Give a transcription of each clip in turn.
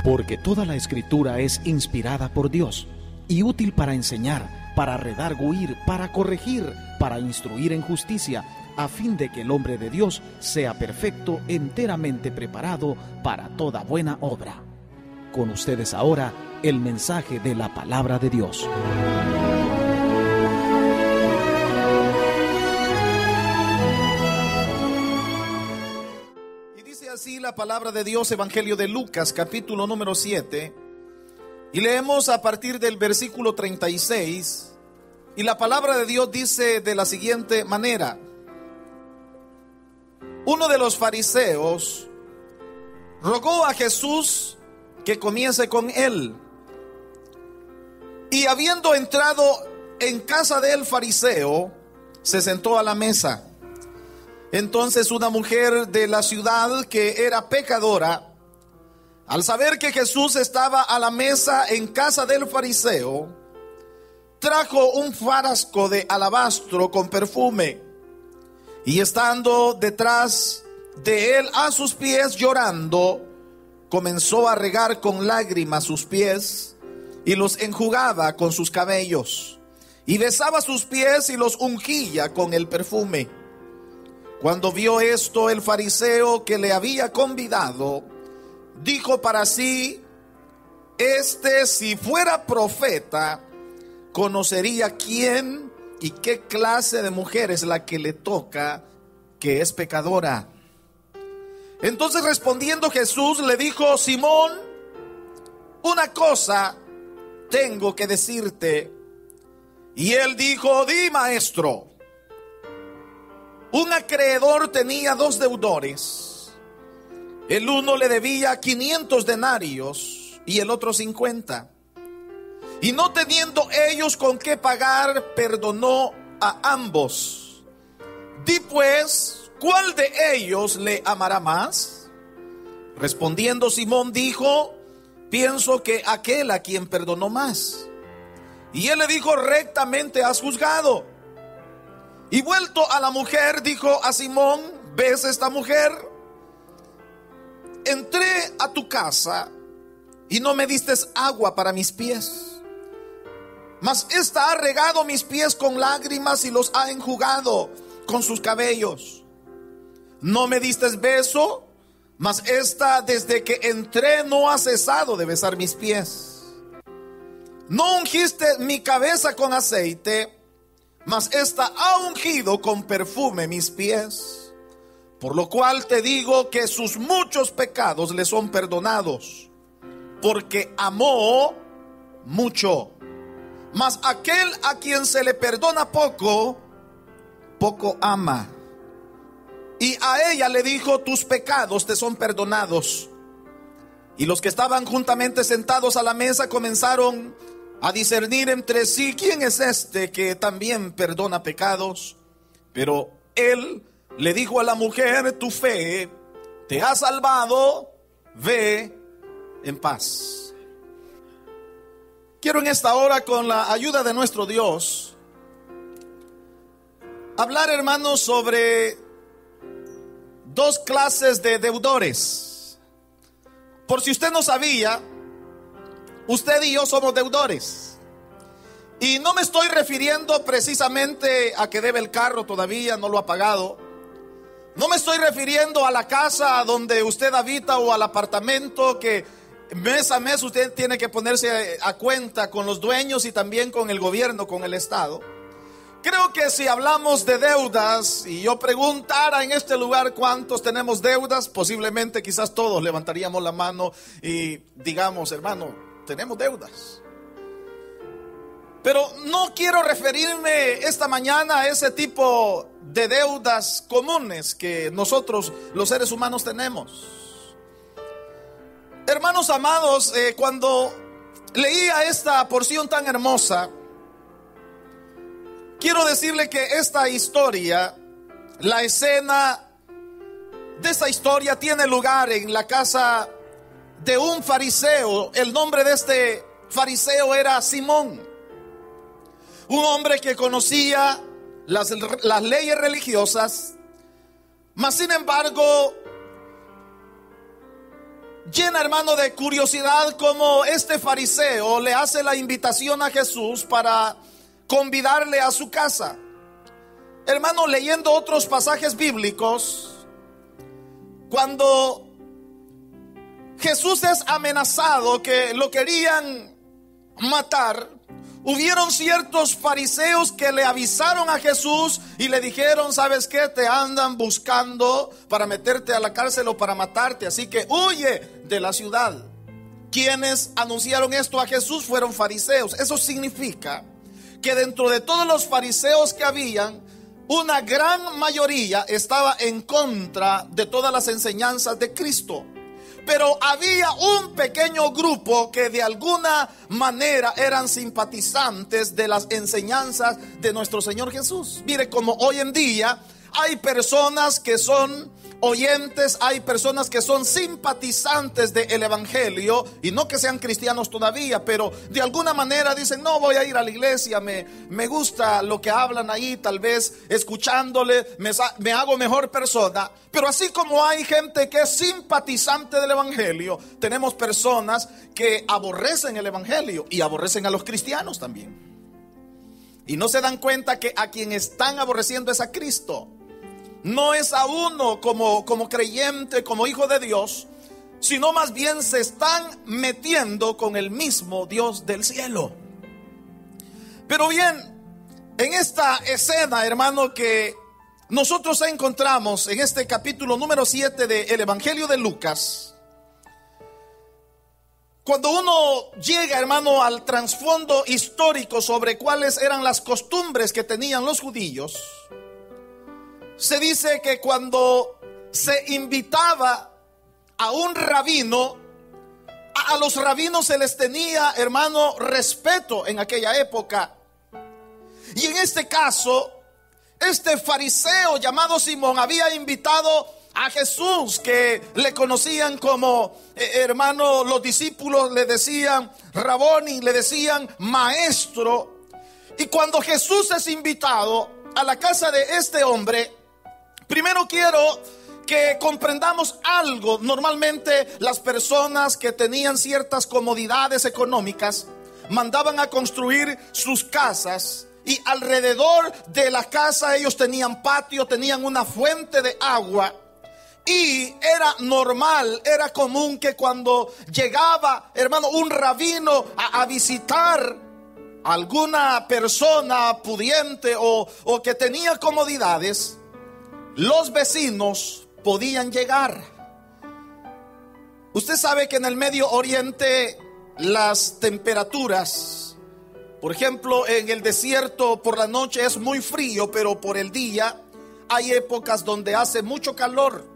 Porque toda la Escritura es inspirada por Dios y útil para enseñar, para redarguir, para corregir, para instruir en justicia, a fin de que el hombre de Dios sea perfecto, enteramente preparado para toda buena obra. Con ustedes ahora, el mensaje de la palabra de Dios. Y dice así la palabra de Dios, Evangelio de Lucas, capítulo número 7, y leemos a partir del versículo 36, y la palabra de Dios dice de la siguiente manera: uno de los fariseos rogó a Jesús que comiese con él. Y habiendo entrado en casa del fariseo, se sentó a la mesa. Entonces una mujer de la ciudad, que era pecadora, al saber que Jesús estaba a la mesa en casa del fariseo, trajo un frasco de alabastro con perfume, y estando detrás de él a sus pies llorando, comenzó a regar con lágrimas sus pies y los enjugaba con sus cabellos, y besaba sus pies y los ungía con el perfume. Cuando vio esto, el fariseo que le había convidado dijo para sí: si fuera profeta, conocería quién y qué clase de mujer es la que le toca, que es pecadora. Entonces, respondiendo Jesús, le dijo: Simón, una cosa tengo que decirte. Y él dijo: di, maestro. Un acreedor tenía 2 deudores. El uno le debía 500 denarios y el otro 50. Y no teniendo ellos con qué pagar, perdonó a ambos. Di pues, ¿cuál de ellos le amará más? Respondiendo Simón dijo: pienso que aquel a quien perdonó más. Y él le dijo: rectamente has juzgado. Y vuelto a la mujer, dijo a Simón: ¿ves esta mujer? Entré a tu casa y no me diste agua para mis pies, mas esta ha regado mis pies con lágrimas y los ha enjugado con sus cabellos. No me diste beso, mas esta desde que entré no ha cesado de besar mis pies. No ungiste mi cabeza con aceite, mas esta ha ungido con perfume mis pies. Por lo cual te digo que sus muchos pecados le son perdonados, porque amó mucho. Mas aquel a quien se le perdona poco, poco ama. Y a ella le dijo: tus pecados te son perdonados. Y los que estaban juntamente sentados a la mesa comenzaron a discernir entre sí: ¿quién es este que también perdona pecados? Pero él le dijo a la mujer: tu fe te ha salvado, ve en paz. Quiero en esta hora, con la ayuda de nuestro Dios, hablar, hermanos, sobre 2 clases de deudores. Por si usted no sabía, usted y yo somos deudores. Y no me estoy refiriendo precisamente a que debe el carro todavía, no lo ha pagado. No me estoy refiriendo a la casa donde usted habita o al apartamento que mes a mes usted tiene que ponerse a cuenta con los dueños y también con el gobierno, con el Estado. Creo que si hablamos de deudas y yo preguntara en este lugar cuántos tenemos deudas, posiblemente quizás todos levantaríamos la mano y digamos: hermano, tenemos deudas. Pero no quiero referirme esta mañana a ese tipo de deudas comunes que nosotros los seres humanos tenemos. Hermanos amados, cuando leía esta porción tan hermosa, quiero decirle que esta historia, la escena de esta historia tiene lugar en la casa de un fariseo. El nombre de este fariseo era Simón, un hombre que conocía las leyes religiosas, mas sin embargo llena, hermano, de curiosidad cómo este fariseo le hace la invitación a Jesús para convidarle a su casa. Hermano, leyendo otros pasajes bíblicos, cuando Jesús es amenazado que lo querían matar, hubieron ciertos fariseos que le avisaron a Jesús y le dijeron: ¿sabes qué? Te andan buscando para meterte a la cárcel o para matarte, así que huye de la ciudad. Quienes anunciaron esto a Jesús fueron fariseos. Eso significa que dentro de todos los fariseos que habían, una gran mayoría estaba en contra de todas las enseñanzas de Cristo. Pero había un pequeño grupo que de alguna manera eran simpatizantes de las enseñanzas de nuestro Señor Jesús. Mire, como hoy en día hay personas que son oyentes, hay personas que son simpatizantes del evangelio, y no que sean cristianos todavía, pero de alguna manera dicen: no voy a ir a la iglesia, me gusta lo que hablan ahí, tal vez escuchándole me hago mejor persona. Pero así como hay gente que es simpatizante del evangelio, tenemos personas que aborrecen el evangelio y aborrecen a los cristianos también, y no se dan cuenta que a quien están aborreciendo es a Cristo. No es a uno como creyente, como hijo de Dios, sino más bien se están metiendo con el mismo Dios del cielo. Pero bien, en esta escena, hermano, que nosotros encontramos en este capítulo número 7 del Evangelio de Lucas, cuando uno llega, hermano, al trasfondo histórico sobre cuáles eran las costumbres que tenían los judíos, se dice que cuando se invitaba a un rabino, a los rabinos se les tenía, hermano, respeto en aquella época. Y en este caso, este fariseo llamado Simón había invitado a Jesús, que le conocían como, hermano, los discípulos le decían Raboni, le decían maestro. Y cuando Jesús es invitado a la casa de este hombre, primero quiero que comprendamos algo. Normalmente las personas que tenían ciertas comodidades económicas mandaban a construir sus casas, y alrededor de la casa ellos tenían patio, tenían una fuente de agua. Y era normal, era común que cuando llegaba, hermano, un rabino a visitar a alguna persona pudiente o que tenía comodidades, los vecinos podían llegar. Usted sabe que en el Medio Oriente las temperaturas, por ejemplo, en el desierto por la noche es muy frío, pero por el día hay épocas donde hace mucho calor.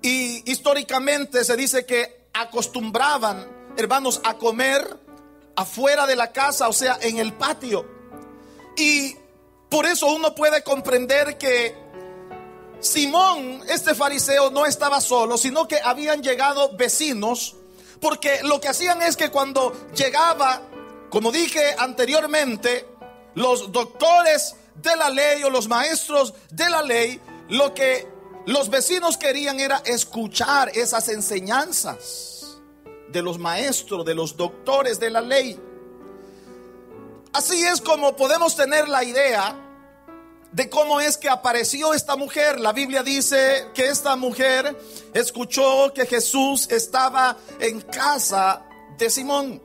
Y históricamente se dice que acostumbraban, hermanos, a comer afuera de la casa, o sea, en el patio. Y por eso uno puede comprender que Simón, este fariseo, no estaba solo, sino que habían llegado vecinos, porque lo que hacían es que cuando llegaba, como dije anteriormente, los doctores de la ley o los maestros de la ley, lo que los vecinos querían era escuchar esas enseñanzas de los maestros, de los doctores de la ley. Así es como podemos tener la idea de cómo es que apareció esta mujer. La Biblia dice que esta mujer escuchó que Jesús estaba en casa de Simón.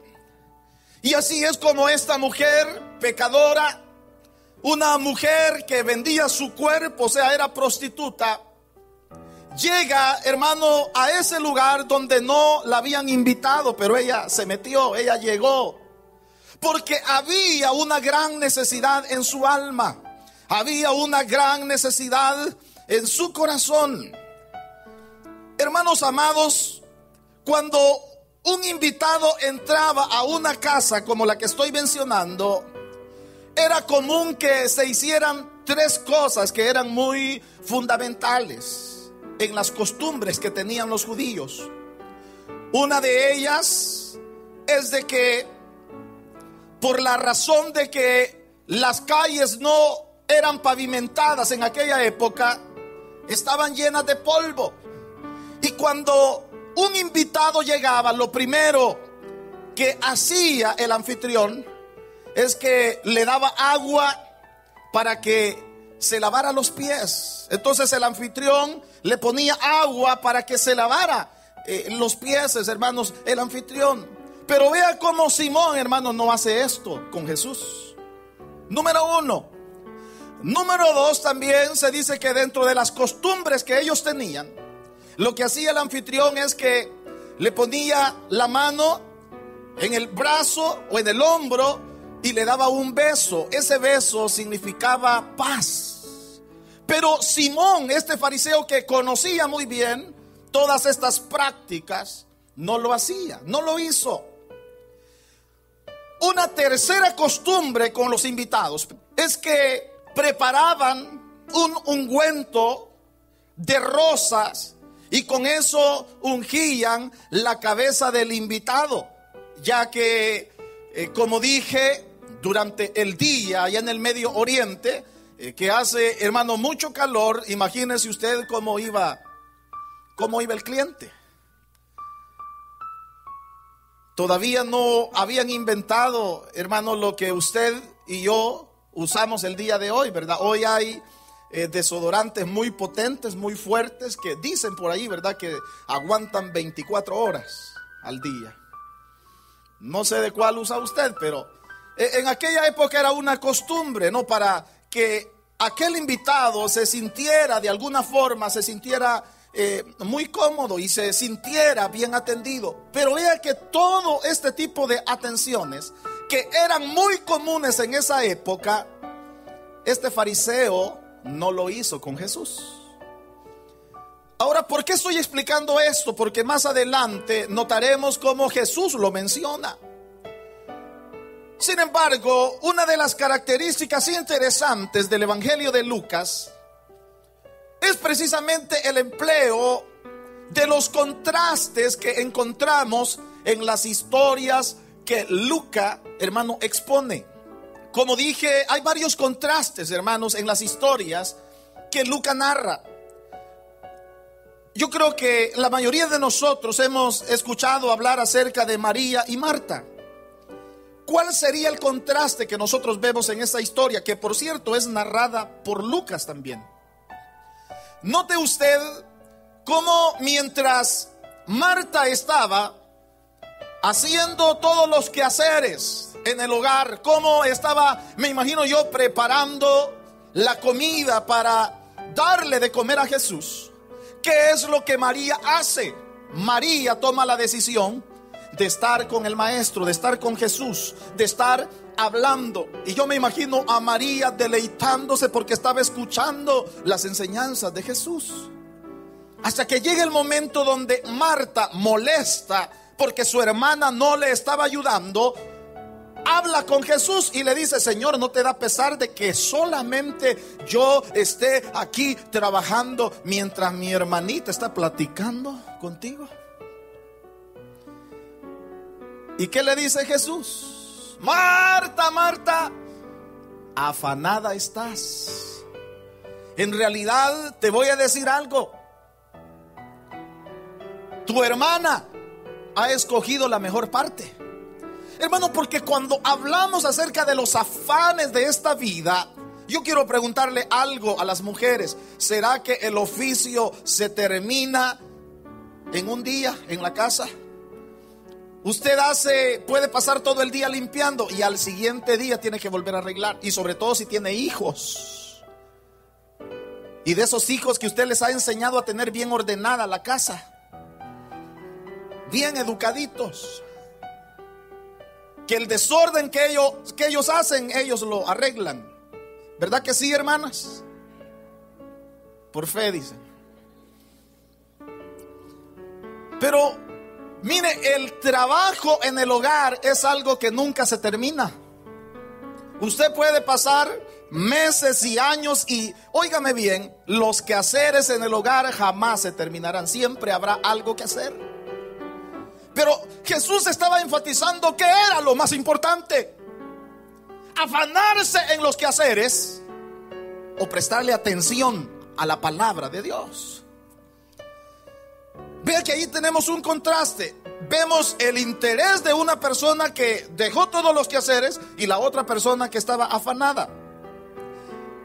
Y así es como esta mujer pecadora, una mujer que vendía su cuerpo, o sea, era prostituta, llega, hermano, a ese lugar donde no la habían invitado, pero ella se metió, ella llegó, porque había una gran necesidad en su alma. Había una gran necesidad en su corazón. Hermanos amados, cuando un invitado entraba a una casa como la que estoy mencionando, era común que se hicieran tres cosas que eran muy fundamentales en las costumbres que tenían los judíos. Una de ellas es de que, por la razón de que las calles no eran pavimentadas en aquella época, estaban llenas de polvo. Y cuando un invitado llegaba, lo primero que hacía el anfitrión es que le daba agua para que se lavara los pies. Entonces el anfitrión le ponía agua para que se lavara los pies, hermanos, el anfitrión. Pero vea cómo Simón, hermanos, no hace esto con Jesús. Número uno. Número dos, también se dice que dentro de las costumbres que ellos tenían, lo que hacía el anfitrión es que le ponía la mano en el brazo o en el hombro y le daba un beso. Ese beso significaba paz. Pero Simón, este fariseo que conocía muy bien todas estas prácticas, no lo hacía, no lo hizo. Una tercera costumbre con los invitados es que preparaban un ungüento de rosas y con eso ungían la cabeza del invitado, ya que, como dije, durante el día allá en el Medio Oriente, que hace, hermano, mucho calor, imagínese usted cómo iba el cliente. Todavía no habían inventado, hermano, lo que usted y yo usamos el día de hoy, ¿verdad? Hoy hay desodorantes muy potentes, muy fuertes, que dicen por ahí, ¿verdad?, que aguantan 24 horas al día. No sé de cuál usa usted, pero en aquella época era una costumbre, ¿no?, para que aquel invitado se sintiera de alguna forma, se sintiera muy cómodo y se sintiera bien atendido. Pero vea que todo este tipo de atenciones que eran muy comunes en esa época, este fariseo no lo hizo con Jesús. Ahora, ¿por qué estoy explicando esto? Porque más adelante notaremos cómo Jesús lo menciona. Sin embargo, una de las características interesantes del Evangelio de Lucas es precisamente el empleo de los contrastes que encontramos en las historias que Lucas, hermano, expone. Como dije, hay varios contrastes, hermanos, en las historias que Lucas narra. Yo creo que la mayoría de nosotros hemos escuchado hablar acerca de María y Marta. ¿Cuál sería el contraste que nosotros vemos en esta historia? Que, por cierto, es narrada por Lucas también. Note usted cómo mientras Marta estaba haciendo todos los quehaceres en el hogar, cómo estaba, me imagino yo, preparando la comida para darle de comer a Jesús. ¿Qué es lo que María hace? María toma la decisión de estar con el maestro, de estar con Jesús, de estar hablando. Y yo me imagino a María deleitándose porque estaba escuchando las enseñanzas de Jesús. Hasta que llega el momento donde Marta, molesta porque su hermana no le estaba ayudando, habla con Jesús y le dice: Señor, ¿no te da pesar de que solamente yo esté aquí trabajando mientras mi hermanita está platicando contigo? ¿Y qué le dice Jesús? Marta, Marta, afanada estás. En realidad te voy a decir algo. Tu hermana ha escogido la mejor parte. Hermano, porque cuando hablamos acerca de los afanes de esta vida, yo quiero preguntarle algo a las mujeres. ¿Será que el oficio se termina en un día en la casa? Usted puede pasar todo el día limpiando y al siguiente día tiene que volver a arreglar. Y sobre todo si tiene hijos. Y de esos hijos que usted les ha enseñado a tener bien ordenada la casa, bien educaditos, que el desorden que ellos hacen, ellos lo arreglan. ¿Verdad que sí, hermanas? Por fe, dicen. Pero mire, el trabajo en el hogar es algo que nunca se termina. Usted puede pasar meses y años y, óigame bien, los quehaceres en el hogar jamás se terminarán. Siempre habrá algo que hacer. Pero Jesús estaba enfatizando que era lo más importante: afanarse en los quehaceres o prestarle atención a la palabra de Dios. Vea que ahí tenemos un contraste. Vemos el interés de una persona que dejó todos los quehaceres y la otra persona que estaba afanada.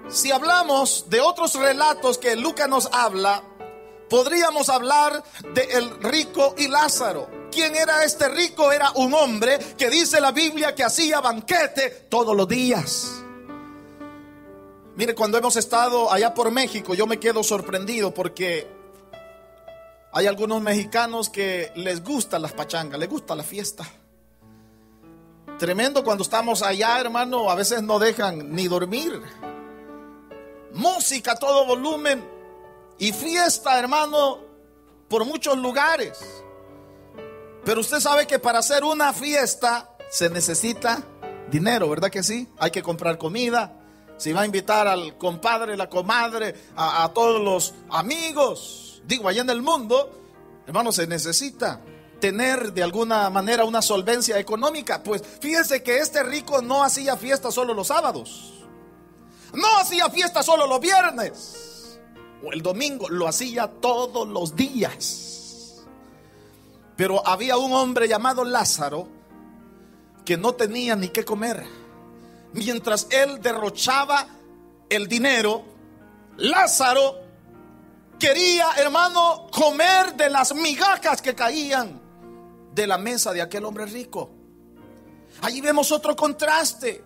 Si hablamos de otros relatos que Lucas nos habla, podríamos hablar de el rico y Lázaro. ¿Quién era este rico? Era un hombre que dice la Biblia que hacía banquete todos los días. Mire, cuando hemos estado allá por México, yo me quedo sorprendido porque hay algunos mexicanos que les gustan las pachangas, les gusta la fiesta. Tremendo cuando estamos allá, hermano, a veces no dejan ni dormir. Música a todo volumen y fiesta, hermano, por muchos lugares. Pero usted sabe que para hacer una fiesta se necesita dinero, ¿verdad que sí? Hay que comprar comida. Si va a invitar al compadre, la comadre, a todos los amigos, digo, allá en el mundo, hermano, se necesita tener de alguna manera una solvencia económica. Pues fíjense que este rico no hacía fiesta solo los sábados, no hacía fiesta solo los viernes o el domingo, lo hacía todos los días. Pero había un hombre llamado Lázaro que no tenía ni qué comer. Mientras él derrochaba el dinero, Lázaro quería, hermano, comer de las migajas que caían de la mesa de aquel hombre rico. Allí vemos otro contraste.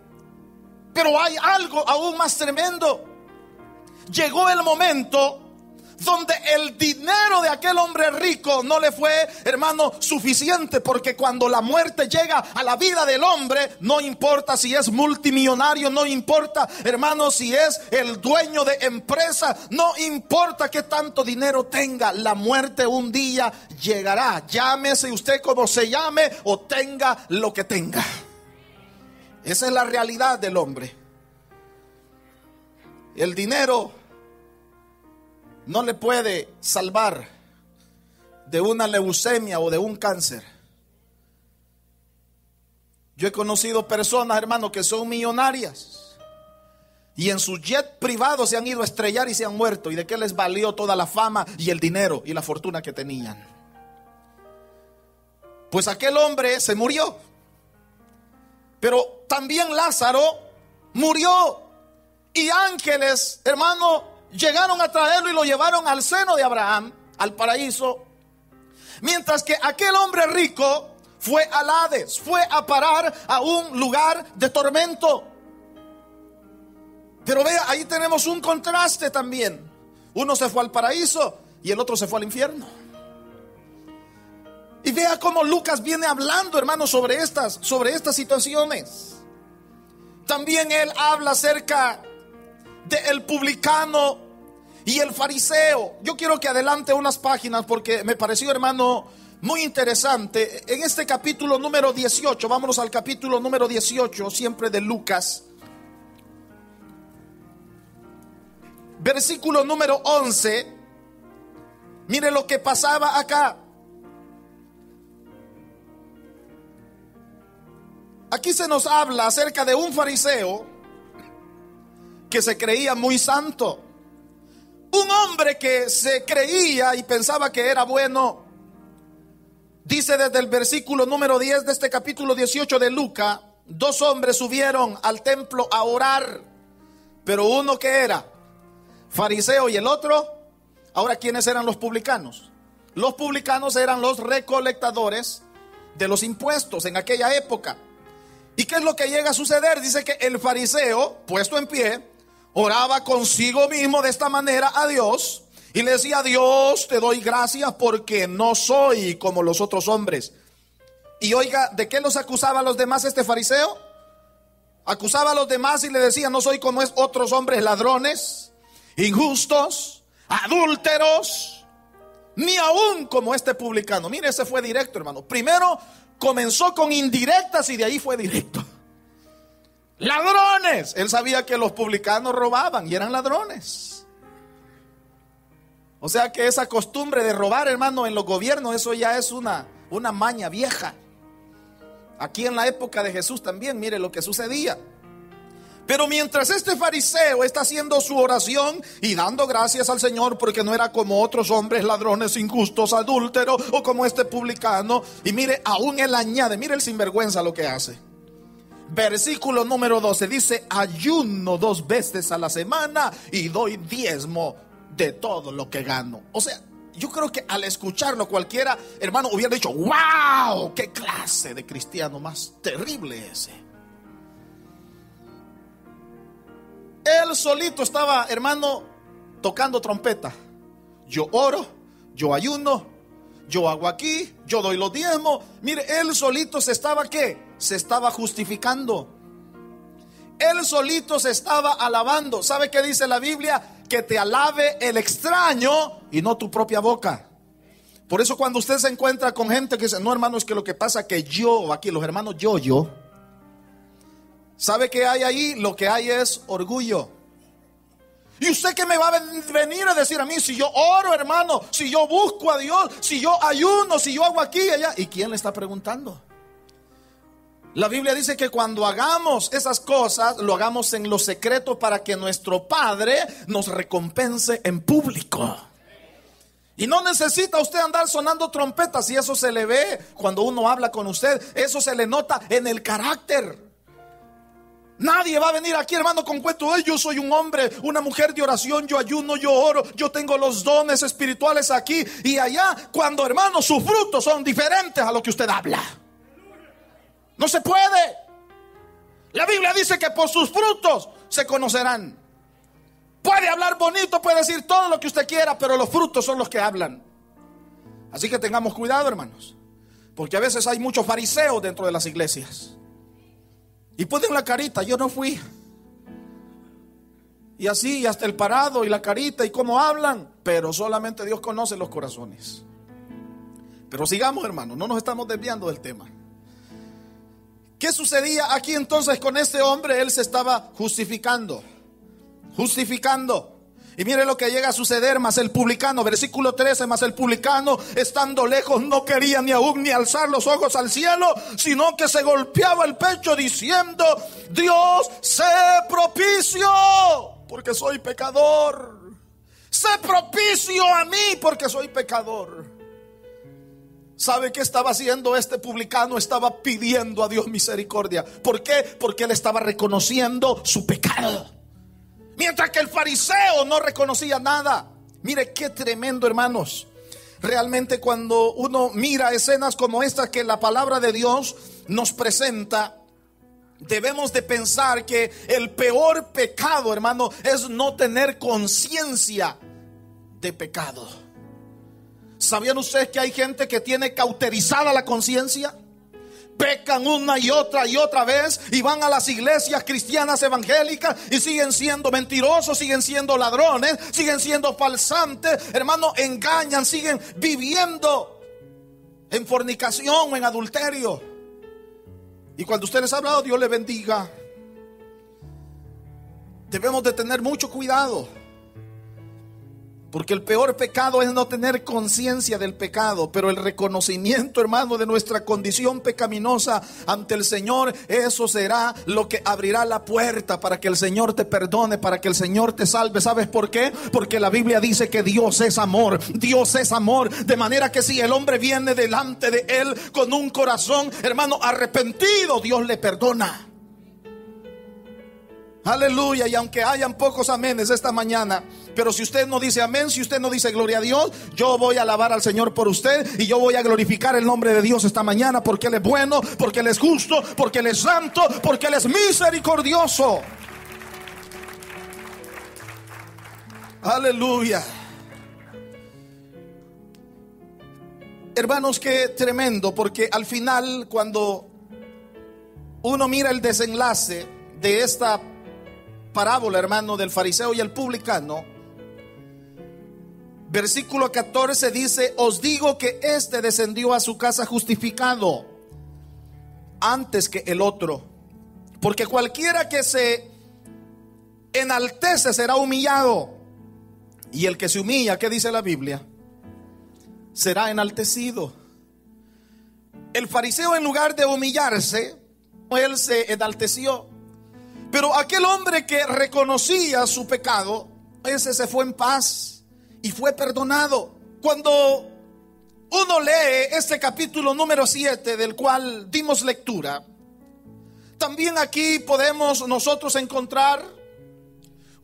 Pero hay algo aún más tremendo. Llegó el momento donde el dinero de aquel hombre rico no le fue, hermano, suficiente, porque cuando la muerte llega a la vida del hombre, no importa si es multimillonario, no importa, hermano, si es el dueño de empresa, no importa qué tanto dinero tenga, la muerte un día llegará, llámese usted como se llame o tenga lo que tenga. Esa es la realidad del hombre. El dinero no le puede salvar de una leucemia o de un cáncer. Yo he conocido personas, hermano, que son millonarias y en su jet privado se han ido a estrellar y se han muerto. ¿Y de qué les valió toda la fama y el dinero y la fortuna que tenían? Pues aquel hombre se murió. Pero también Lázaro murió. Y ángeles, hermano, llegaron a traerlo y lo llevaron al seno de Abraham, al paraíso. Mientras que aquel hombre rico fue al Hades, fue a parar a un lugar de tormento. Pero vea, ahí tenemos un contraste también. Uno se fue al paraíso y el otro se fue al infierno. Y vea cómo Lucas viene hablando, hermano, sobre estas situaciones. También él habla acerca del publicano y el fariseo. Yo quiero que adelante unas páginas porque me pareció, hermano, muy interesante. En este capítulo número 18, vámonos al capítulo número 18, siempre de Lucas. Versículo número 11. Mire lo que pasaba acá. Aquí se nos habla acerca de un fariseo que se creía muy santo. Un hombre que se creía y pensaba que era bueno. Dice desde el versículo número 10 de este capítulo 18 de Lucas: 2 hombres subieron al templo a orar, pero uno que era fariseo y el otro. Ahora, ¿quiénes eran los publicanos? Los publicanos eran los recolectadores de los impuestos en aquella época. ¿Y qué es lo que llega a suceder? Dice que el fariseo, puesto en pie, oraba consigo mismo de esta manera a Dios y le decía: Dios, te doy gracias porque no soy como los otros hombres. Y oiga, ¿de qué los acusaba a los demás este fariseo? Acusaba a los demás y le decía: no soy como otros hombres ladrones, injustos, adúlteros, ni aún como este publicano. Mire, ese fue directo, hermano. Primero comenzó con indirectas y de ahí fue directo. Ladrones. Él sabía que los publicanos robaban y eran ladrones. O sea que esa costumbre de robar, hermano, en los gobiernos, eso ya es una maña vieja. Aquí en la época de Jesús también, mire lo que sucedía. Pero mientras este fariseo está haciendo su oración y dando gracias al Señor porque no era como otros hombres ladrones, injustos, adúlteros o como este publicano. Y mire, aún él añade, mire el sinvergüenza lo que hace. Versículo número 12 dice: ayuno 2 veces a la semana y doy diezmo de todo lo que gano. O sea, yo creo que al escucharlo cualquiera, hermano, hubiera dicho: wow, qué clase de cristiano más terrible ese. Él solito estaba, hermano, tocando trompeta. Yo oro, yo ayuno, yo hago aquí, yo doy los diezmos. Mire, él solito se estaba, ¿qué? Se estaba justificando. Él solito se estaba alabando. ¿Sabe qué dice la Biblia? Que te alabe el extraño y no tu propia boca. Por eso cuando usted se encuentra con gente que dice: no, hermano, es que lo que pasa es que yo, aquí los hermanos, yo. ¿Sabe qué hay ahí? Lo que hay es orgullo. ¿Y usted qué me va a venir a decir a mí? Si yo oro, hermano, si yo busco a Dios, si yo ayuno, si yo hago aquí y allá. ¿Y quién le está preguntando? La Biblia dice que cuando hagamos esas cosas, lo hagamos en lo secreto para que nuestro Padre nos recompense en público. Y no necesita usted andar sonando trompetas, y eso se le ve cuando uno habla con usted. Eso se le nota en el carácter. Nadie va a venir aquí, hermano, con cuento: yo soy un hombre, una mujer de oración, yo ayuno, yo oro, yo tengo los dones espirituales aquí y allá, cuando, hermano, sus frutos son diferentes a lo que usted habla. No se puede. La Biblia dice que por sus frutos se conocerán. Puede hablar bonito, puede decir todo lo que usted quiera, pero los frutos son los que hablan. Así que tengamos cuidado, hermanos, porque a veces hay muchos fariseos dentro de las iglesias. Y ponen la carita: yo no fui. Y así, y hasta el parado y la carita y cómo hablan. Pero solamente Dios conoce los corazones. Pero sigamos, hermano, no nos estamos desviando del tema. ¿Qué sucedía aquí entonces con este hombre? Él se estaba justificando. Y mire lo que llega a suceder. Mas el publicano, versículo 13, mas el publicano, estando lejos, no quería ni aún ni alzar los ojos al cielo, sino que se golpeaba el pecho diciendo: Dios, sé propicio, porque soy pecador. Sé propicio a mí, porque soy pecador. ¿Sabe qué estaba haciendo este publicano? Estaba pidiendo a Dios misericordia. ¿Por qué? Porque él estaba reconociendo su pecado. Mientras que el fariseo no reconocía nada. Mire qué tremendo, hermanos. Realmente cuando uno mira escenas como esta que la palabra de Dios nos presenta, debemos de pensar que el peor pecado, hermano, es no tener conciencia de pecado. ¿Sabían ustedes que hay gente que tiene cauterizada la conciencia? Pecan una y otra vez y van a las iglesias cristianas evangélicas y siguen siendo mentirosos, siguen siendo ladrones, siguen siendo falsantes, hermano, engañan, siguen viviendo en fornicación o en adulterio. Y cuando usted les ha hablado, Dios les bendiga. Debemos de tener mucho cuidado, porque el peor pecado es no tener conciencia del pecado. Pero el reconocimiento, hermano, de nuestra condición pecaminosa ante el Señor, eso será lo que abrirá la puerta para que el Señor te perdone, para que el Señor te salve. ¿Sabes por qué? Porque la Biblia dice que Dios es amor. Dios es amor. De manera que si el hombre viene delante de Él con un corazón, hermano, arrepentido, Dios le perdona. Aleluya. Y aunque hayan pocos amenes esta mañana, pero si usted no dice amén, si usted no dice gloria a Dios, yo voy a alabar al Señor por usted y yo voy a glorificar el nombre de Dios esta mañana, porque Él es bueno, porque Él es justo, porque Él es santo, porque Él es misericordioso. Aleluya. Hermanos, qué tremendo, porque al final, cuando uno mira el desenlace de esta parábola, hermano, del fariseo y el publicano, versículo 14 dice: os digo que este descendió a su casa justificado antes que el otro, porque cualquiera que se enaltece será humillado, y el que se humilla, ¿qué dice la Biblia? Será enaltecido. El fariseo, en lugar de humillarse, él se enalteció. Pero aquel hombre que reconocía su pecado, ese se fue en paz y fue perdonado. Cuando uno lee este capítulo número 7 del cual dimos lectura, también aquí podemos nosotros encontrar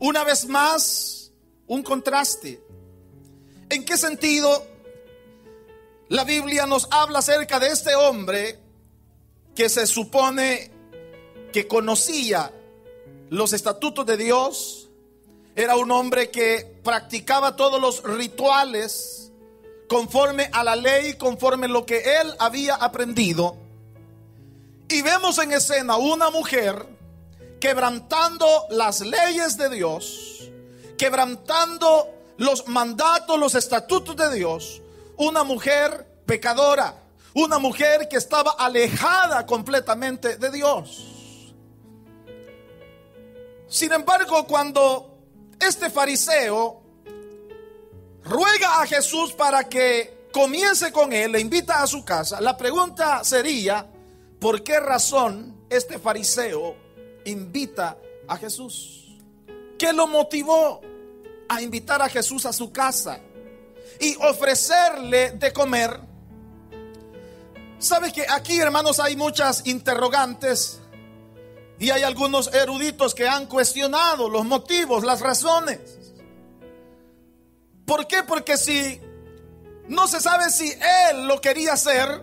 una vez más un contraste. ¿En qué sentido? La Biblia nos habla acerca de este hombre que se supone que conocía los estatutos de Dios. Era un hombre que practicaba todos los rituales conforme a la ley, conforme a lo que él había aprendido. Y vemos en escena una mujer quebrantando las leyes de Dios, quebrantando los mandatos, los estatutos de Dios. Una mujer pecadora, una mujer que estaba alejada completamente de Dios. Sin embargo, cuando este fariseo ruega a Jesús para que comience con él, le invita a su casa, la pregunta sería: ¿por qué razón este fariseo invita a Jesús? ¿Qué lo motivó a invitar a Jesús a su casa y ofrecerle de comer? ¿Sabe que aquí, hermanos, hay muchas interrogantes? Y hay algunos eruditos que han cuestionado los motivos, las razones. ¿Por qué? Porque si no se sabe si él lo quería hacer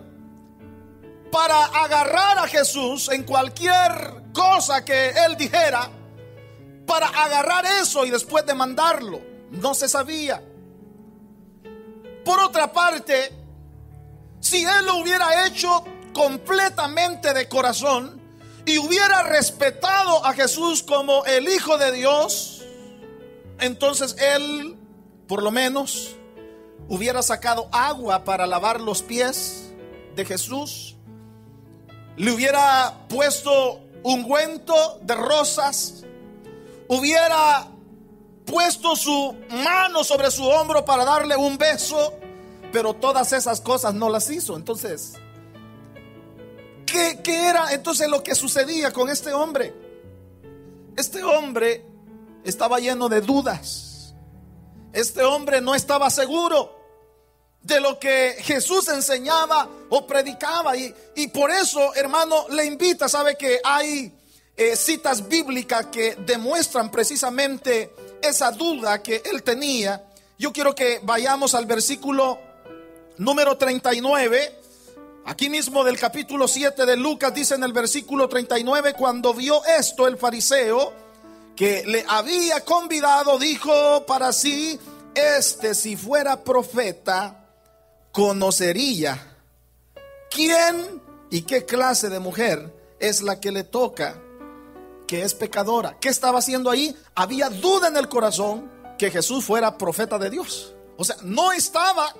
para agarrar a Jesús en cualquier cosa que él dijera, para agarrar eso y después demandarlo. No se sabía. Por otra parte, si él lo hubiera hecho completamente de corazón y hubiera respetado a Jesús como el Hijo de Dios, entonces él, por lo menos, hubiera sacado agua para lavar los pies de Jesús, le hubiera puesto ungüento de rosas, hubiera puesto su mano sobre su hombro para darle un beso, pero todas esas cosas no las hizo. Entonces, ¿qué era entonces lo que sucedía con este hombre? Este hombre estaba lleno de dudas. Este hombre no estaba seguro de lo que Jesús enseñaba o predicaba, y por eso, hermano, le invita. Sabe que hay citas bíblicas que demuestran precisamente esa duda que él tenía. Yo quiero que vayamos al versículo número 39, aquí mismo del capítulo 7 de Lucas. Dice en el versículo 39: cuando vio esto, el fariseo que le había convidado dijo para sí: si fuera profeta, conocería quién y qué clase de mujer es la que le toca, que es pecadora. ¿Qué estaba haciendo ahí? Había duda en el corazón que Jesús fuera profeta de Dios. O sea, no estaba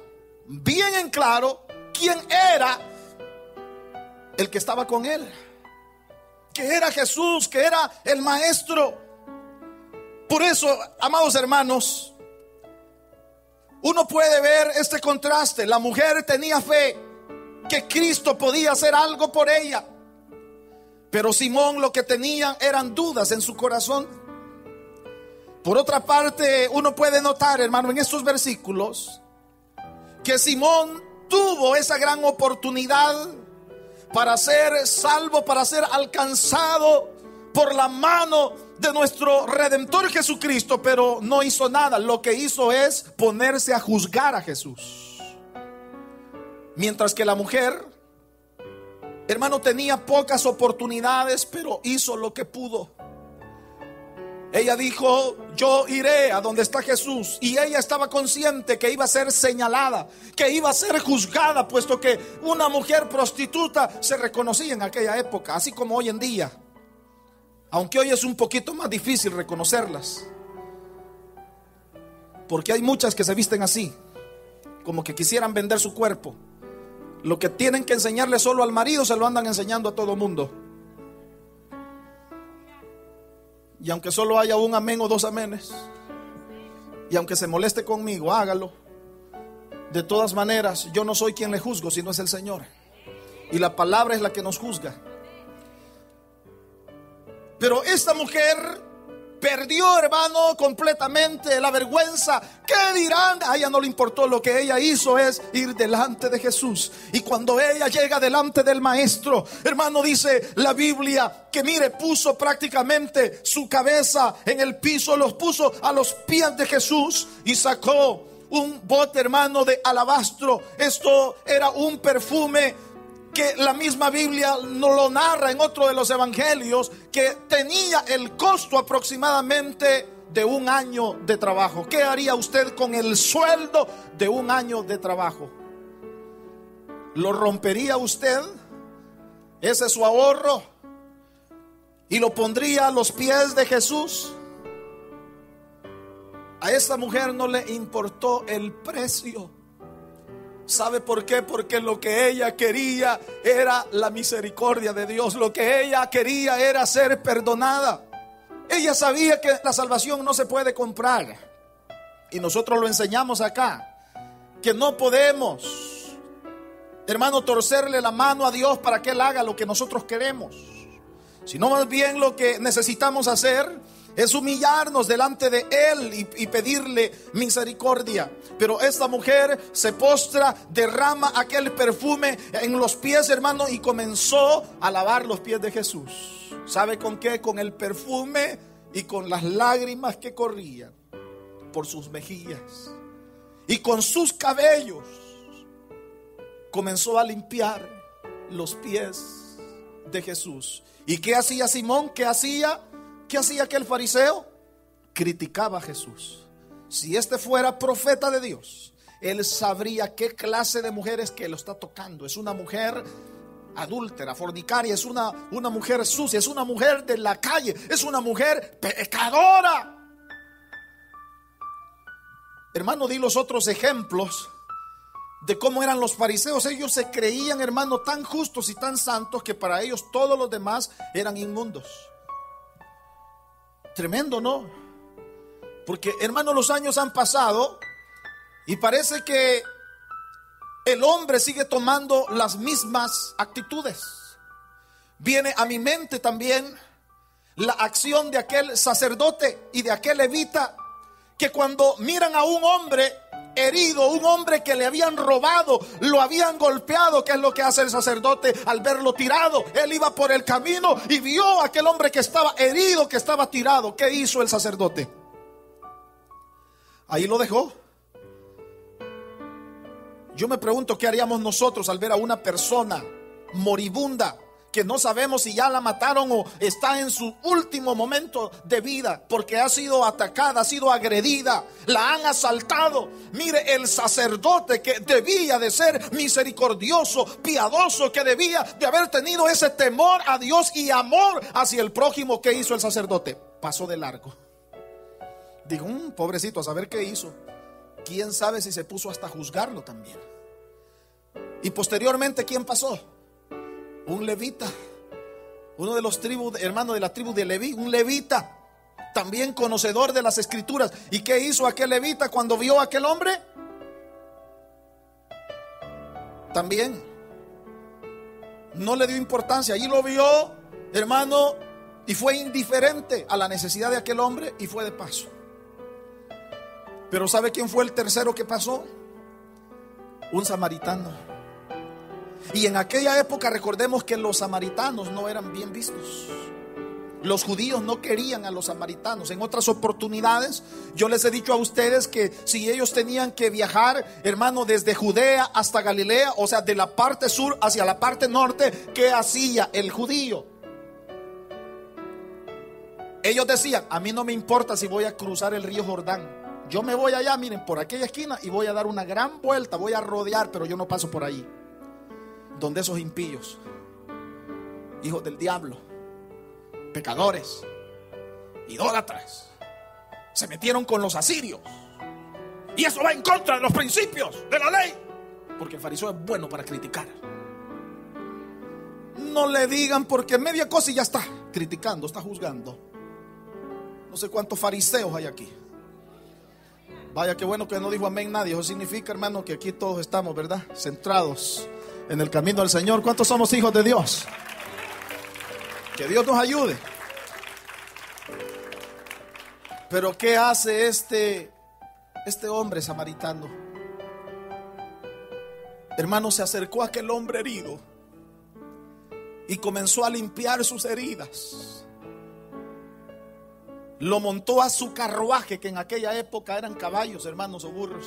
bien en claro quién era el que estaba con él, que era Jesús, que era el maestro. Por eso, amados hermanos, uno puede ver este contraste. La mujer tenía fe que Cristo podía hacer algo por ella, pero Simón lo que tenía eran dudas en su corazón. Por otra parte, uno puede notar, hermano, en estos versículos que Simón tuvo esa gran oportunidad para ser salvo, para ser alcanzado por la mano de nuestro Redentor Jesucristo, pero no hizo nada. Lo que hizo es ponerse a juzgar a Jesús. Mientras que la mujer, hermano, tenía pocas oportunidades, pero hizo lo que pudo. Ella dijo: yo iré a donde está Jesús. Y ella estaba consciente que iba a ser señalada, que iba a ser juzgada, puesto que una mujer prostituta se reconocía en aquella época, así como hoy en día, aunque hoy es un poquito más difícil reconocerlas, porque hay muchas que se visten así, como que quisieran vender su cuerpo. Lo que tienen que enseñarle solo al marido se lo andan enseñando a todo mundo. Y aunque solo haya un amén o dos amenes, y aunque se moleste conmigo, hágalo. De todas maneras, yo no soy quien le juzgo, sino es el Señor. Y la palabra es la que nos juzga. Pero esta mujer perdió, hermano, completamente la vergüenza. ¿Qué dirán? A ella no le importó. Lo que ella hizo es ir delante de Jesús. Y cuando ella llega delante del maestro, hermano, dice la Biblia que mire, puso prácticamente su cabeza en el piso, los puso a los pies de Jesús y sacó un bote, hermano, de alabastro. Esto era un perfume que la misma Biblia nos lo narra en otro de los evangelios, que tenía el costo aproximadamente de un año de trabajo. ¿Qué haría usted con el sueldo de un año de trabajo? ¿Lo rompería usted? Ese es su ahorro, y lo pondría a los pies de Jesús. A esta mujer no le importó el precio. ¿Sabe por qué? Porque lo que ella quería era la misericordia de Dios. Lo que ella quería era ser perdonada. Ella sabía que la salvación no se puede comprar. Y nosotros lo enseñamos acá, que no podemos, hermano, torcerle la mano a Dios para que Él haga lo que nosotros queremos. Sino más bien lo que necesitamos hacer es humillarnos delante de Él y pedirle misericordia. Pero esta mujer se postra, derrama aquel perfume en los pies, hermano, y comenzó a lavar los pies de Jesús. ¿Sabe con qué? Con el perfume y con las lágrimas que corrían por sus mejillas. Y con sus cabellos comenzó a limpiar los pies de Jesús. ¿Y qué hacía Simón? ¿Qué hacía aquel fariseo? Criticaba a Jesús. Si este fuera profeta de Dios, él sabría qué clase de mujer es que lo está tocando. Es una mujer adúltera, fornicaria, es una mujer sucia, es una mujer de la calle, es una mujer pecadora. Hermano, di los otros ejemplos de cómo eran los fariseos. Ellos se creían, hermano, tan justos y tan santos que para ellos todos los demás eran inmundos. Tremendo, ¿no? Porque, hermano, los años han pasado y parece que el hombre sigue tomando las mismas actitudes. Viene a mi mente también la acción de aquel sacerdote y de aquel levita, que cuando miran a un hombre herido, un hombre que le habían robado, lo habían golpeado, ¿qué es lo que hace el sacerdote al verlo tirado? Él iba por el camino y vio a aquel hombre que estaba herido, que estaba tirado. ¿Qué hizo el sacerdote? Ahí lo dejó. Yo me pregunto qué haríamos nosotros al ver a una persona moribunda, que no sabemos si ya la mataron o está en su último momento de vida, porque ha sido atacada, ha sido agredida, la han asaltado. Mire, el sacerdote, que debía de ser misericordioso, piadoso, que debía de haber tenido ese temor a Dios y amor hacia el prójimo, ¿qué hizo el sacerdote? Pasó de largo. Dijo, pobrecito, a saber qué hizo. Quién sabe si se puso hasta a juzgarlo también. Y posteriormente, ¿quién pasó? Un levita, uno de los tribus, hermano de la tribu de Leví, un levita, también conocedor de las escrituras. ¿Y qué hizo aquel levita cuando vio a aquel hombre? También no le dio importancia. Allí lo vio, hermano, y fue indiferente a la necesidad de aquel hombre y fue de paso. Pero ¿sabe quién fue el tercero que pasó? Un samaritano. Y en aquella época recordemos que los samaritanos no eran bien vistos. Los judíos no querían a los samaritanos. En otras oportunidades yo les he dicho a ustedes que si ellos tenían que viajar, hermano, desde Judea hasta Galilea, o sea, de la parte sur hacia la parte norte, ¿qué hacía el judío? Ellos decían, a mí no me importa si voy a cruzar el río Jordán. Yo me voy allá, miren, por aquella esquina y voy a dar una gran vuelta, voy a rodear, pero yo no paso por ahí. Donde esos impíos, hijos del diablo, pecadores, idólatras, se metieron con los asirios. Y eso va en contra de los principios de la ley. Porque el fariseo es bueno para criticar. No le digan, porque media cosa y ya está criticando, está juzgando. No sé cuántos fariseos hay aquí. Vaya, qué bueno que no dijo amén nadie. Eso significa, hermano, que aquí todos estamos, ¿verdad? Centrados en el camino del Señor. ¿Cuántos somos hijos de Dios? Que Dios nos ayude. Pero ¿qué hace este hombre samaritano? Hermano, se acercó a aquel hombre herido y comenzó a limpiar sus heridas. Lo montó a su carruaje, que en aquella época eran caballos, hermanos, o burros,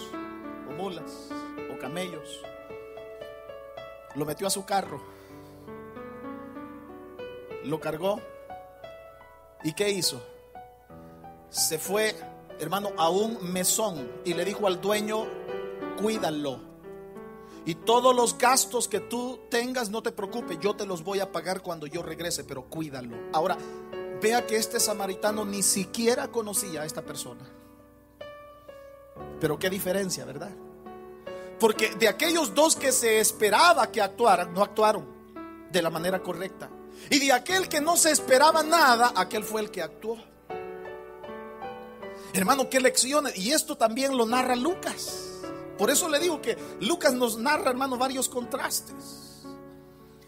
o mulas, o camellos. Lo metió a su carro, lo cargó. ¿Y qué hizo? Se fue, hermano, a un mesón y le dijo al dueño: cuídalo. Y todos los gastos que tú tengas, no te preocupes, yo te los voy a pagar cuando yo regrese, pero cuídalo. Ahora, vea que este samaritano ni siquiera conocía a esta persona. Pero qué diferencia, ¿verdad? Porque de aquellos dos que se esperaba que actuaran, no actuaron de la manera correcta. Y de aquel que no se esperaba nada, aquel fue el que actuó. Hermano, qué lecciones. Y esto también lo narra Lucas. Por eso le digo que Lucas nos narra, hermano, varios contrastes.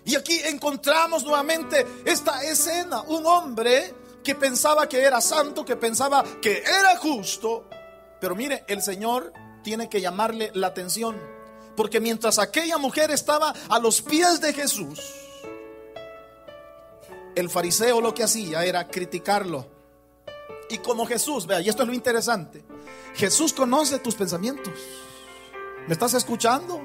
Y aquí encontramos nuevamente esta escena. Un hombre que pensaba que era santo, que pensaba que era justo. Pero mire, el Señor tiene que llamarle la atención. Porque mientras aquella mujer estaba a los pies de Jesús, el fariseo lo que hacía era criticarlo. Y como Jesús, vea, y esto es lo interesante, Jesús conoce tus pensamientos. ¿Me estás escuchando,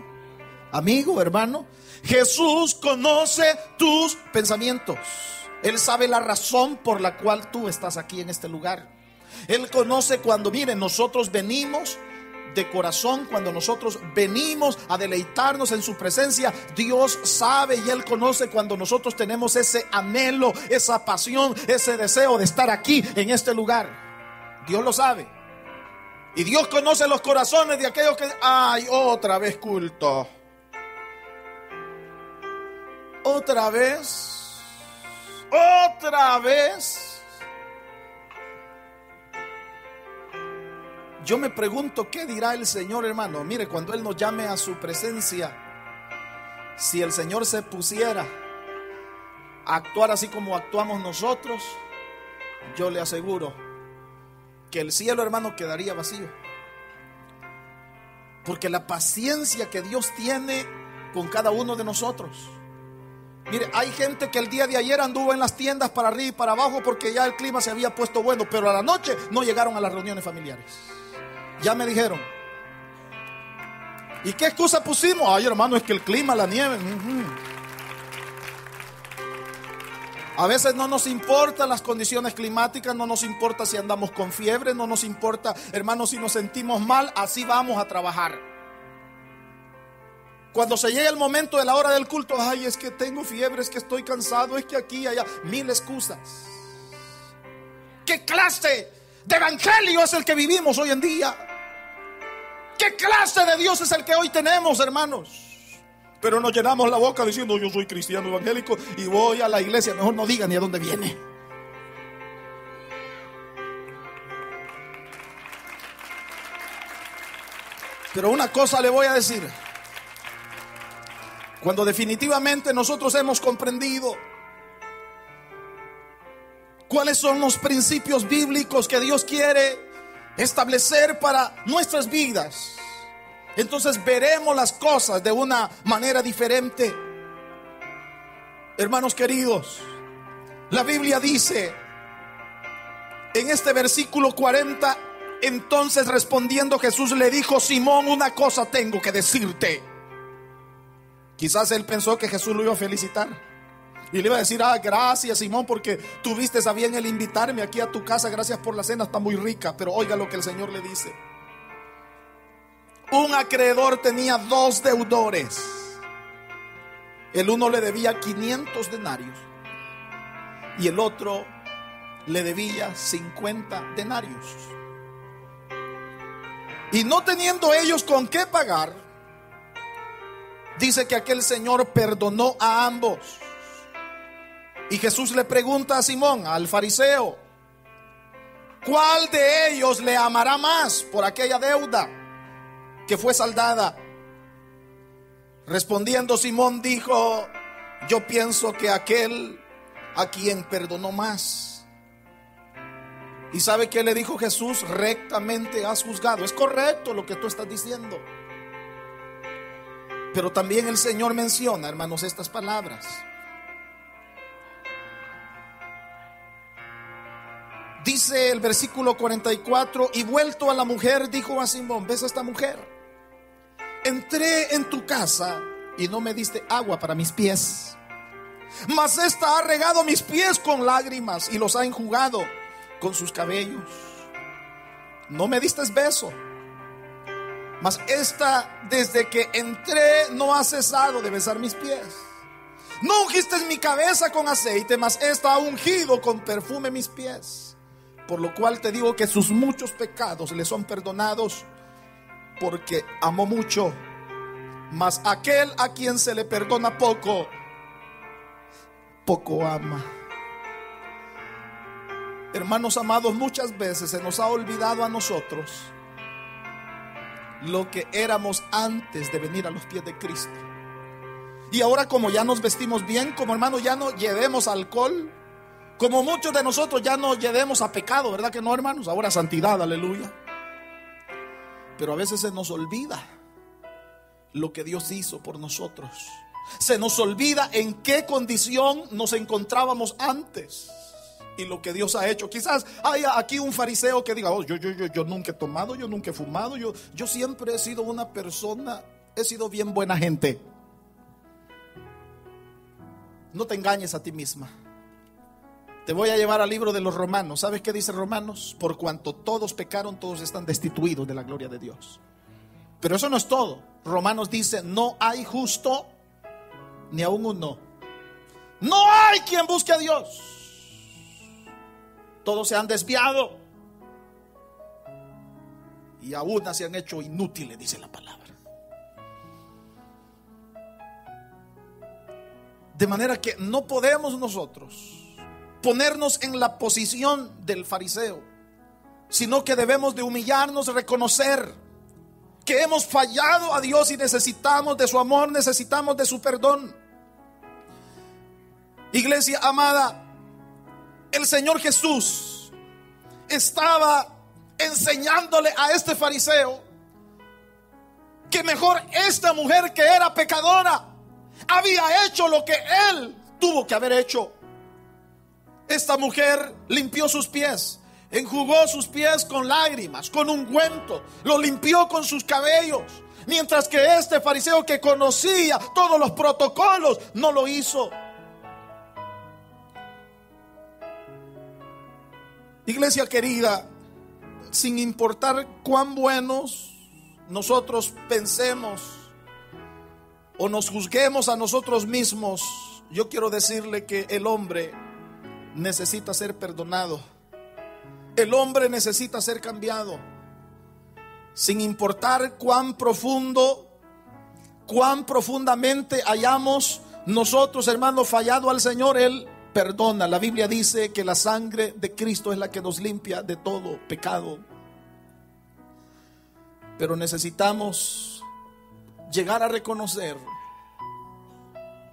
amigo, hermano? Jesús conoce tus pensamientos. Él sabe la razón por la cual tú estás aquí en este lugar. Él conoce cuando, miren, nosotros venimos de corazón, cuando nosotros venimos a deleitarnos en su presencia. Dios sabe y Él conoce cuando nosotros tenemos ese anhelo, esa pasión, ese deseo de estar aquí en este lugar. Dios lo sabe. Y Dios conoce los corazones de aquellos que... ¡Ay, otra vez culto! ¿Otra vez? ¿Otra vez? Yo me pregunto, ¿qué dirá el Señor, hermano? Mire, cuando Él nos llame a su presencia, si el Señor se pusiera a actuar así como actuamos nosotros, yo le aseguro que el cielo, hermano, quedaría vacío. Porque la paciencia que Dios tiene con cada uno de nosotros. Mire, hay gente que el día de ayer anduvo en las tiendas para arriba y para abajo porque ya el clima se había puesto bueno, pero a la noche no llegaron a las reuniones familiares. Ya me dijeron. ¿Y qué excusa pusimos? Ay, hermano, es que el clima, la nieve. A veces no nos importan las condiciones climáticas, no nos importa si andamos con fiebre, no nos importa, hermano, si nos sentimos mal, así vamos a trabajar. Cuando se llega el momento de la hora del culto, ay, es que tengo fiebre, es que estoy cansado, es que aquí, allá, mil excusas. ¿Qué clase de evangelio es el que vivimos hoy en día? ¿Qué clase de Dios es el que hoy tenemos, hermanos? Pero nos llenamos la boca diciendo: yo soy cristiano evangélico y voy a la iglesia. Mejor no diga ni a dónde viene. Pero una cosa le voy a decir. Cuando definitivamente nosotros hemos comprendido cuáles son los principios bíblicos que Dios quiere establecer para nuestras vidas, entonces veremos las cosas de una manera diferente. Hermanos queridos, la Biblia dice en este versículo 40: entonces respondiendo Jesús le dijo: Simón, una cosa tengo que decirte. Quizás él pensó que Jesús lo iba a felicitar y le iba a decir: ah, gracias, Simón, porque tuviste a bien el invitarme aquí a tu casa, gracias por la cena, está muy rica. Pero oiga lo que el Señor le dice. Un acreedor tenía 2 deudores. El uno le debía 500 denarios y el otro le debía 50 denarios. Y no teniendo ellos con qué pagar, dice que aquel señor perdonó a ambos. Y Jesús le pregunta a Simón, al fariseo: ¿cuál de ellos le amará más por aquella deuda que fue saldada? Respondiendo Simón dijo: yo pienso que aquel a quien perdonó más. ¿Y sabe qué le dijo Jesús? Rectamente has juzgado. Es correcto lo que tú estás diciendo. Pero también el Señor menciona, hermanos, estas palabras. Dice el versículo 44: y vuelto a la mujer, dijo a Simón: ¿ves a esta mujer? Entré en tu casa y no me diste agua para mis pies, mas esta ha regado mis pies con lágrimas y los ha enjugado con sus cabellos. No me diste beso, mas esta desde que entré no ha cesado de besar mis pies. No ungiste mi cabeza con aceite, mas esta ha ungido con perfume mis pies. Por lo cual te digo que sus muchos pecados le son perdonados, porque amó mucho. Mas aquel a quien se le perdona poco, poco ama. Hermanos amados, muchas veces se nos ha olvidado a nosotros lo que éramos antes de venir a los pies de Cristo. Y ahora, como ya nos vestimos bien, como hermanos ya no llevemos alcohol, como muchos de nosotros ya no llevemos a pecado, ¿verdad que no, hermanos? Ahora santidad, aleluya. Pero a veces se nos olvida lo que Dios hizo por nosotros. Se nos olvida en qué condición nos encontrábamos antes y lo que Dios ha hecho. Quizás haya aquí un fariseo que diga: oh, yo nunca he tomado, yo nunca he fumado, yo siempre he sido una persona, he sido bien buena gente. No te engañes a ti misma. Te voy a llevar al libro de los Romanos. ¿Sabes qué dice Romanos? Por cuanto todos pecaron, todos están destituidos de la gloria de Dios. Pero eso no es todo. Romanos dice: no hay justo ni aún uno. No hay quien busque a Dios. Todos se han desviado y aún se han hecho inútiles, dice la palabra. De manera que no podemos nosotros ponernos en la posición del fariseo, sino que debemos de humillarnos, reconocer que hemos fallado a Dios y necesitamos de su amor, necesitamos de su perdón. Iglesia amada, el Señor Jesús estaba enseñándole a este fariseo que mejor esta mujer, que era pecadora, había hecho lo que él tuvo que haber hecho. Esta mujer limpió sus pies, enjugó sus pies con lágrimas, con ungüento, lo limpió con sus cabellos, mientras que este fariseo, que conocía todos los protocolos, no lo hizo. Iglesia querida, sin importar cuán buenos nosotros pensemos o nos juzguemos a nosotros mismos, yo quiero decirle que el hombre necesita ser perdonado. El hombre necesita ser cambiado. Sin importar cuán profundamente hayamos nosotros, hermanos, fallado al Señor, Él perdona. La Biblia dice que la sangre de Cristo es la que nos limpia de todo pecado. Pero necesitamos llegar a reconocer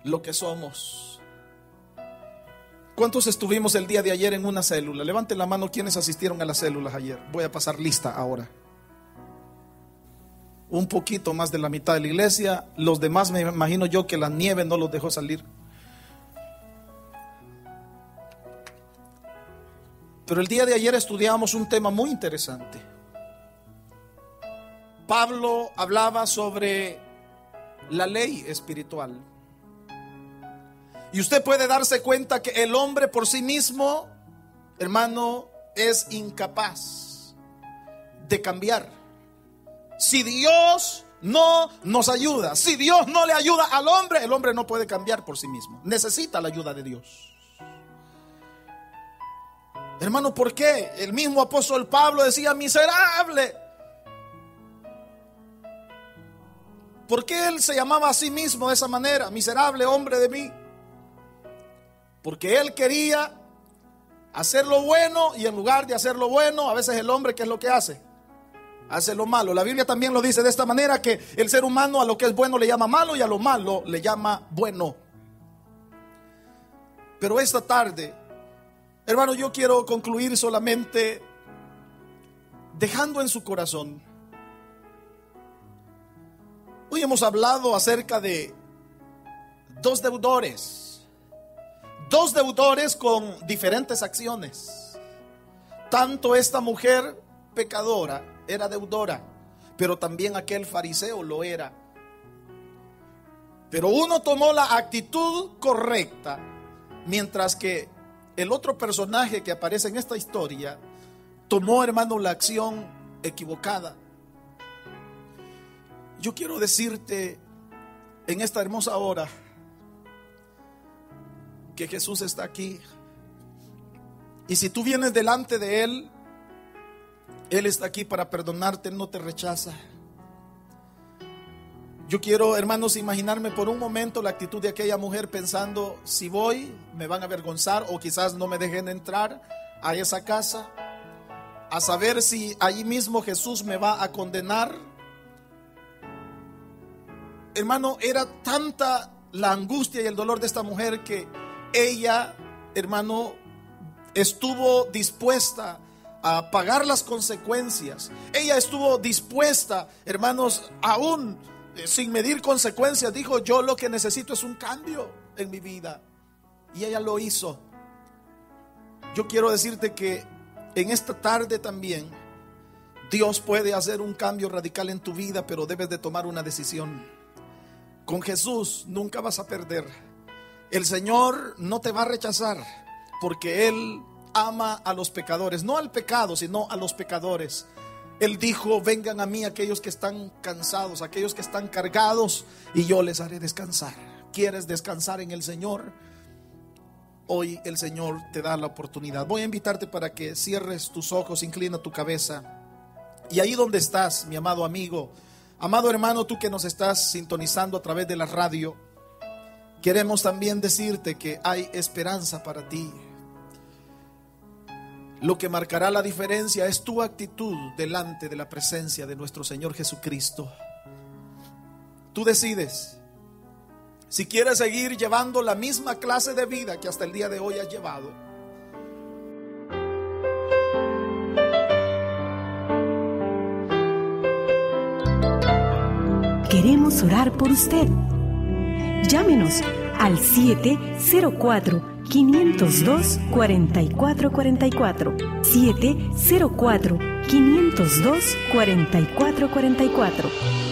lo que somos. ¿Cuántos estuvimos el día de ayer en una célula? Levanten la mano quienes asistieron a las células ayer. Voy a pasar lista ahora. Un poquito más de la mitad de la iglesia. Los demás, me imagino yo que la nieve no los dejó salir. Pero el día de ayer estudiamos un tema muy interesante. Pablo hablaba sobre la ley espiritual. Y usted puede darse cuenta que el hombre por sí mismo, hermano, es incapaz de cambiar. Si Dios no nos ayuda, si Dios no le ayuda al hombre, el hombre no puede cambiar por sí mismo. Necesita la ayuda de Dios. Hermano, ¿por qué? El mismo apóstol Pablo decía: miserable. ¿Por qué él se llamaba a sí mismo de esa manera? Miserable hombre de mí. Porque él quería hacer lo bueno, y en lugar de hacer lo bueno, a veces el hombre, ¿qué es lo que hace? Hace lo malo. La Biblia también lo dice de esta manera, que el ser humano a lo que es bueno le llama malo y a lo malo le llama bueno. Pero esta tarde Hermano, yo quiero concluir solamente dejando en su corazón. Hoy hemos hablado acerca de dos deudores con diferentes acciones. Tanto esta mujer pecadora era deudora, pero también aquel fariseo lo era. Pero uno tomó la actitud correcta, mientras que el otro personaje que aparece en esta historia tomó, hermano, la acción equivocada. Yo quiero decirte en esta hermosa hora que Jesús está aquí. Y si tú vienes delante de Él, Él está aquí para perdonarte, Él no te rechaza. Yo quiero, hermanos, imaginarme por un momento la actitud de aquella mujer pensando: si voy, me van a avergonzar o quizás no me dejen entrar a esa casa, a saber si allí mismo Jesús me va a condenar. Hermano, era tanta la angustia y el dolor de esta mujer que ella, hermano, estuvo dispuesta a pagar las consecuencias. Ella estuvo dispuesta, hermanos, aún sin medir consecuencias, dijo: yo lo que necesito es un cambio en mi vida. Y ella lo hizo. Yo quiero decirte que en esta tarde también Dios puede hacer un cambio radical en tu vida, pero debes de tomar una decisión. Con Jesús nunca vas a perder. El Señor no te va a rechazar, porque Él ama a los pecadores, no al pecado, sino a los pecadores. Él dijo: vengan a mí aquellos que están cansados, aquellos que están cargados, y yo les haré descansar. ¿Quieres descansar en el Señor? Hoy el Señor te da la oportunidad. Voy a invitarte para que cierres tus ojos, inclina tu cabeza. Y ahí donde estás, mi amado amigo, amado hermano, tú que nos estás sintonizando a través de la radio, queremos también decirte que hay esperanza para ti. Lo que marcará la diferencia es tu actitud delante de la presencia de nuestro Señor Jesucristo. Tú decides si quieres seguir llevando la misma clase de vida que hasta el día de hoy has llevado. Queremos orar por usted. Llámenos al 704-502-4444. 704-502-4444.